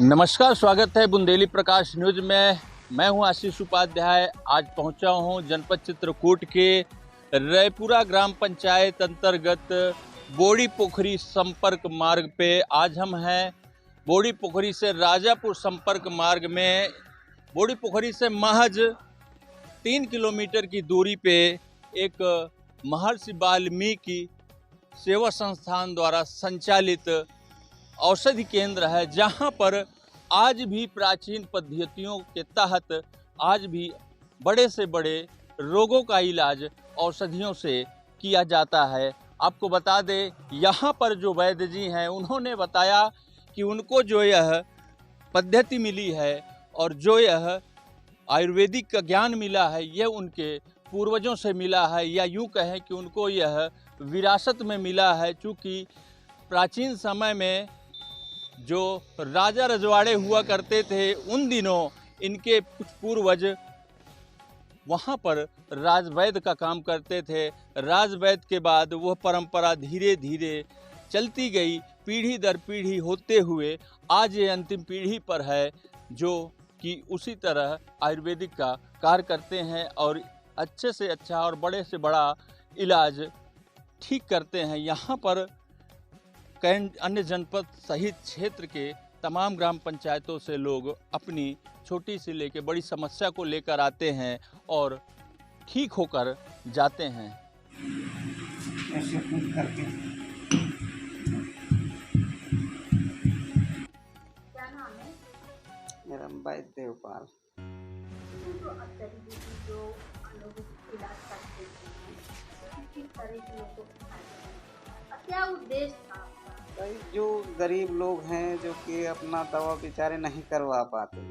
नमस्कार, स्वागत है बुंदेली प्रकाश न्यूज में। मैं हूं आशीष उपाध्याय। आज पहुंचा हूं जनपद चित्रकूट के रैपुरा ग्राम पंचायत अंतर्गत बोड़ी पोखरी संपर्क मार्ग पे। आज हम हैं बोड़ी पोखरी से राजापुर संपर्क मार्ग में। बोड़ी पोखरी से महज 3 किलोमीटर की दूरी पे एक महर्षि वाल्मीकि सेवा संस्थान द्वारा संचालित औषधि केंद्र है, जहां पर आज भी प्राचीन पद्धतियों के तहत आज भी बड़े से बड़े रोगों का इलाज औषधियों से किया जाता है। आपको बता दें, यहां पर जो वैद्य जी हैं, उन्होंने बताया कि उनको जो यह पद्धति मिली है और जो यह आयुर्वेदिक का ज्ञान मिला है, यह उनके पूर्वजों से मिला है, या यूँ कहें कि उनको यह विरासत में मिला है। चूँकि प्राचीन समय में जो राजा रजवाड़े हुआ करते थे, उन दिनों इनके कुछ पूर्वज वहाँ पर राजवैद्य का काम करते थे। राजवैद्य के बाद वह परंपरा धीरे धीरे चलती गई, पीढ़ी दर पीढ़ी होते हुए आज ये अंतिम पीढ़ी पर है, जो कि उसी तरह आयुर्वेदिक का कार्य करते हैं और अच्छे से अच्छा और बड़े से बड़ा इलाज ठीक करते हैं। यहाँ पर अन्य जनपद सहित क्षेत्र के तमाम ग्राम पंचायतों से लोग अपनी छोटी से लेकर बड़ी समस्या को लेकर आते हैं और ठीक होकर जाते हैं। ऐसे कुछ करके। क्या नाम है? मेरा वैद्य देवपाल। जो इलाज करते हैं, किस तरह के लोगों को क्या उद्देश्य था आपका? भाई, जो गरीब लोग हैं, जो कि अपना दवा बेचारे नहीं करवा पाते,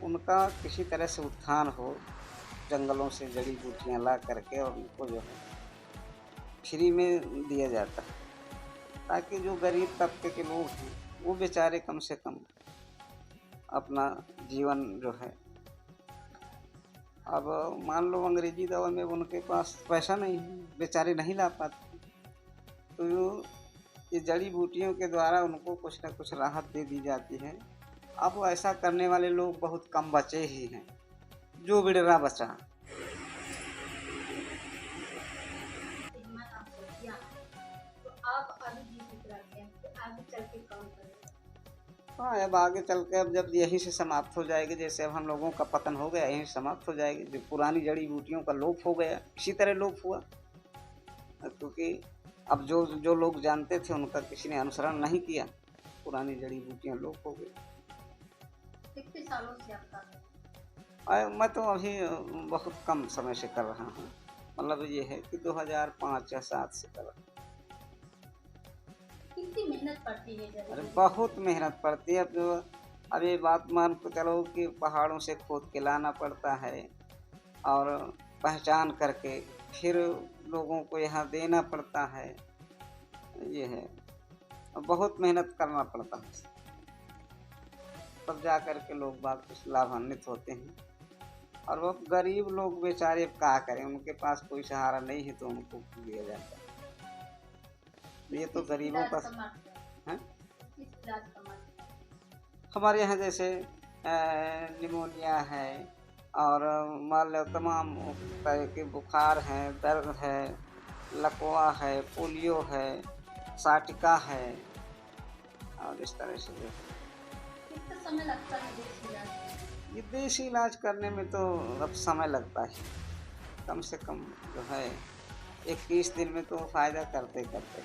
उनका किसी तरह से उत्थान हो, जंगलों से जड़ी बूटियां ला करके और उनको जो है फ्री में दिया जाता है, ताकि जो गरीब तबके के लोग हैं वो बेचारे कम से कम अपना जीवन जो है। अब मान लो अंग्रेजी दवा में उनके पास पैसा नहीं है, बेचारे नहीं ला पाते, तो ये जड़ी बूटियों के द्वारा उनको कुछ न कुछ राहत दे दी जाती है। अब ऐसा करने वाले लोग बहुत कम बचे ही हैं, जो बिड़रा बचा। तो आप अभी जीवित रहते हैं, तो आगे चल के कौन करेगा? हाँ, अब आगे चल के अब जब यहीं से समाप्त हो जाएगी, जैसे अब हम लोगों का पतन हो गया, यहीं समाप्त हो जाएगी। जो पुरानी जड़ी बूटियों का लोप हो गया, इसी तरह लोप हुआ, क्योंकि अब जो जो लोग जानते थे उनका किसी ने अनुसरण नहीं किया, पुरानी जड़ी बूटियां लोप हो गई। कितने सालों से आप कर रहे हैं? मैं तो अभी बहुत कम समय से कर रहा हूँ, मतलब ये है कि 2005 या 7 से कर रहा हूँ। कितनी मेहनत पड़ती है? अरे बहुत मेहनत पड़ती है। अब ये बात मान को चलो कि पहाड़ों से खोद के लाना पड़ता है और पहचान करके फिर लोगों को यहाँ देना पड़ता है। ये है, बहुत मेहनत करना पड़ता है, तब जा कर के लोग बात कुछ लाभान्वित होते हैं। और वो गरीब लोग बेचारे क्या करें, उनके पास कोई सहारा नहीं है, तो उनको दिया जाता है। ये तो गरीबों का है। हमारे यहाँ जैसे निमोनिया है और मान लो तमाम तरह के बुखार हैं, दर्द है, लकवा है, पोलियो है, साटिका है, और इस तरह से जो कितना समय लगता है देसी इलाज? ये देसी इलाज करने में तो अब समय लगता है, कम से कम जो है 21 दिन में तो फ़ायदा करते करते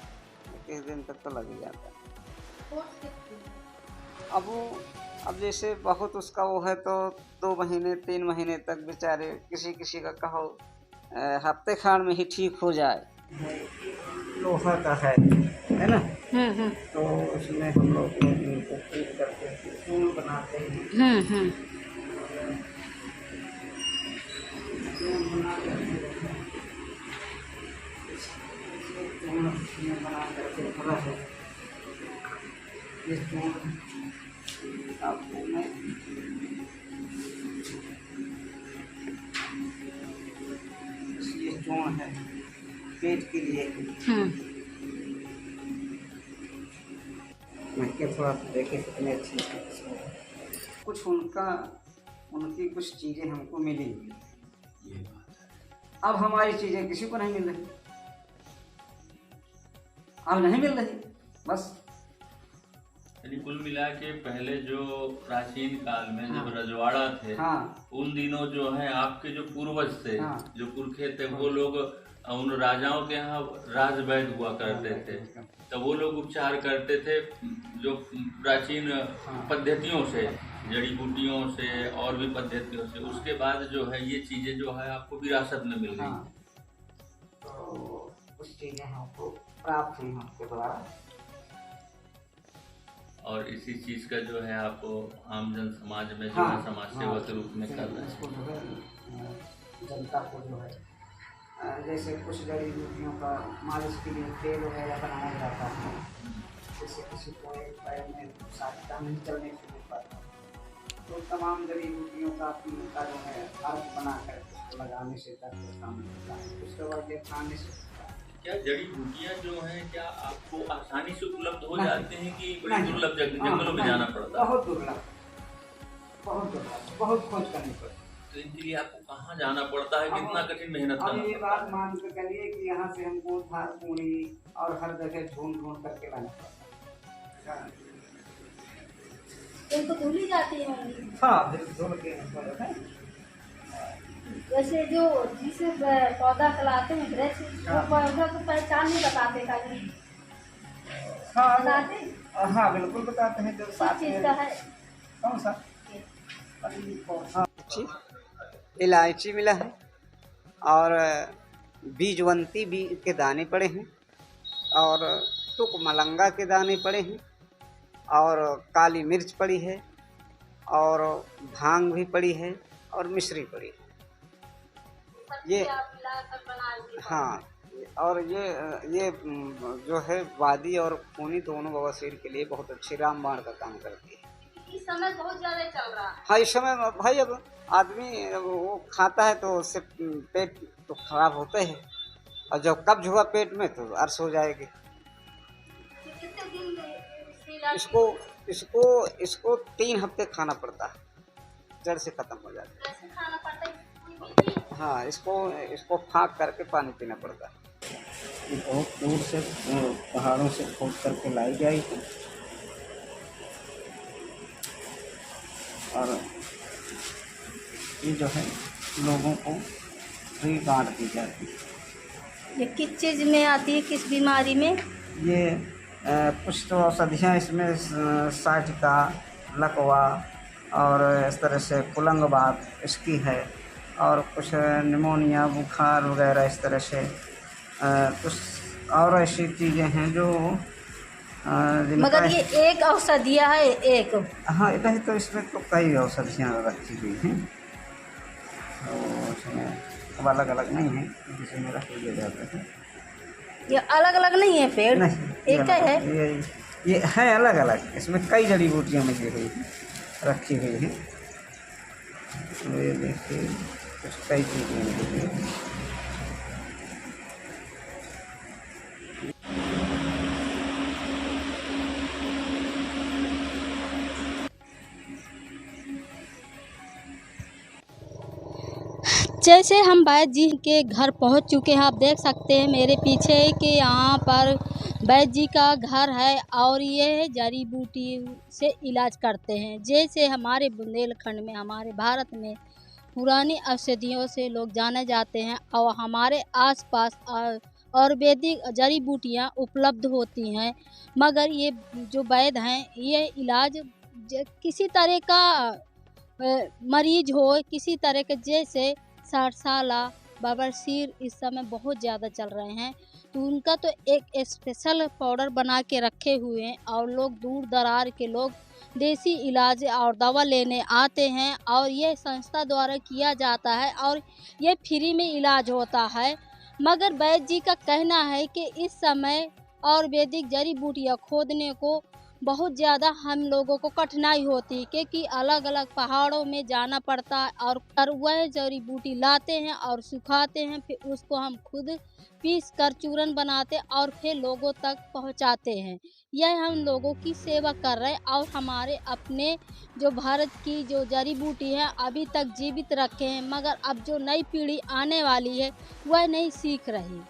21 दिन तक तो लग ही जाता है। कोर्स कितनी है? अब जैसे बहुत उसका वो है तो 2 महीने 3 महीने तक बेचारे, किसी का कहो हफ्ते खान में ही ठीक हो जाए। लोहा का है ना? तो उसमें हम लोग इनको कूट करके फूल बनाते हैं। बना करके थोड़ा सा ये आपको मैं ये चूर्ण है पेट के लिए। महके थोड़ा देखे कितने अच्छी हैं कुछ उनकी कुछ चीज़ें हमको मिली। ये बात है। अब हमारी चीज़ें किसी को नहीं मिल रही, अब नहीं मिल रही बस। यानी कुल मिला के पहले जो प्राचीन काल में हाँ। जब रजवाड़ा थे, हाँ उन दिनों जो है आपके जो पूर्वज थे, हाँ। जो पुरखे थे, वो लोग उन राजाओं के यहाँ राजवैद्य हुआ करते थे, तो वो लोग उपचार करते थे जो प्राचीन पद्धतियों से, जड़ी बूटियों से और भी पद्धतियों से। उसके बाद जो है ये चीजें जो है आपको विरासत में मिल गई। हाँ। तो कुछ चीज़ें हमको प्राप्त हुई उनके द्वारा, और इसी चीज का जो है आप आमजन समाज में जो हाँ, है समाज सेवा हाँ, के रूप में कर रहे इसको हैं। जो है जनता को जो है जैसे कुछ जड़ी बूटियों का मालिश के लिए तेल वगैरह बनाया जाता है। जैसे किसी को एक पैर में साथ नहीं चलने से नहीं पाता, तो तमाम जड़ी बूटियों का जो है अर्क बनाकर उसको लगाने से दर्द कम होता है। उसके बाद ये खाने से क्या जड़ी बूटियां जो हैं क्या आपको आसानी से उपलब्ध हो नहीं। जाते हैं कि बड़ी नहीं। दुर्लभ हाँ, जंगलों में नहीं, जाना पड़ता है? बहुत दुर्लभ, बहुत दुर्लभ, बहुत खोज करनी पड़ती है। तो इनके लिए आपको कहाँ जाना पड़ता है, कितना कठिन मेहनत अब करना ये पड़ता बात है? मान के चलिए कि यहाँ से हमको धार पूरी और हर जगह ढूंढ करके लाना पड़ता है। तो धुल ही जाती होंगी। हाँ फिर धुल के हमको जो है जैसे जो जिसे पौधा खिलाते हैं वृक्ष, वो पौधा को पहचान नहीं बताते कभी बताते? हाँ बिल्कुल बताते हैं। जो किस साथ चीज़ में का है? कौन सा इलायची मिला है और बीजवंती के दाने पड़े हैं और तुक मलंगा के दाने पड़े हैं और काली मिर्च पड़ी है और भांग भी पड़ी है और मिश्री पड़ी है। ये आप मिलाकर बनाएंगे? हाँ, और ये जो है वादी और खूनी दोनों बवासीर के लिए बहुत अच्छी रामबाण का काम करती है। इस समय बहुत ज्यादा चल रहा है। हाँ इस समय भाई अब आदमी वो खाता है तो उससे पेट तो खराब होता है, और जब कब्ज हुआ पेट में तो अर्स हो जाएगी। कितने दिन इससे इलाज? इसको 3 हफ्ते खाना पड़ता है, जड़ से खत्म हो जाता है। कैसे खाना पड़ता है? हाँ इसको फाँक करके पानी पीना पड़ता है। बहुत दूर से पहाड़ों से खोद करके लाई जाई थी और ये जो है लोगों को फ्री बांट दी जाती है। ये किस चीज़ में आती है, किस बीमारी में? ये कुछ तो औषधियाँ इसमें साजिका, लकवा और इस तरह से कुलंगबात इसकी है, और कुछ निमोनिया, बुखार वगैरह इस तरह से कुछ और ऐसी चीज़ें हैं जो मगर ये एक औषधिया है एक? हाँ नहीं, तो इसमें तो कई औषधियाँ रखी गई हैं, तो इसमें अब अलग अलग नहीं है, जिसमें रख दिया जाता है। ये अलग अलग नहीं है पेड़? नहीं, एक है? ये है अलग अलग, इसमें कई जड़ी बूटियाँ मिली हुई हैं, रखी हुई हैं। ये देखिए कुछ कई चीज़ें मिली हुई हैं। जैसे हम वैद्य जी के घर पहुंच चुके हैं, आप देख सकते हैं मेरे पीछे कि यहाँ पर वैद्य जी का घर है और ये जड़ी बूटी से इलाज करते हैं। जैसे हमारे बुंदेलखंड में, हमारे भारत में पुरानी औषधियों से लोग जाने जाते हैं और हमारे आसपास आयुर्वेदिक जड़ी बूटियाँ उपलब्ध होती हैं, मगर ये जो वैद्य हैं ये इलाज किसी तरह का मरीज हो, किसी तरह के, जैसे सारसाला, बवासीर इस समय बहुत ज़्यादा चल रहे हैं, तो उनका तो एक स्पेशल पाउडर बना के रखे हुए हैं और लोग दूर दरार के लोग देसी इलाज और दवा लेने आते हैं और ये संस्था द्वारा किया जाता है और ये फ्री में इलाज होता है। मगर वैद्य जी का कहना है कि इस समय आयुर्वेदिक जड़ी बूटियाँ खोदने को बहुत ज़्यादा हम लोगों को कठिनाई होती है, क्योंकि अलग अलग पहाड़ों में जाना पड़ता है और वह जड़ी बूटी लाते हैं और सुखाते हैं, फिर उसको हम खुद पीस कर चूरन बनाते और फिर लोगों तक पहुंचाते हैं। यह हम लोगों की सेवा कर रहे हैं और हमारे अपने जो भारत की जो जड़ी बूटी है अभी तक जीवित रखे हैं, मगर अब जो नई पीढ़ी आने वाली है वह नहीं सीख रही।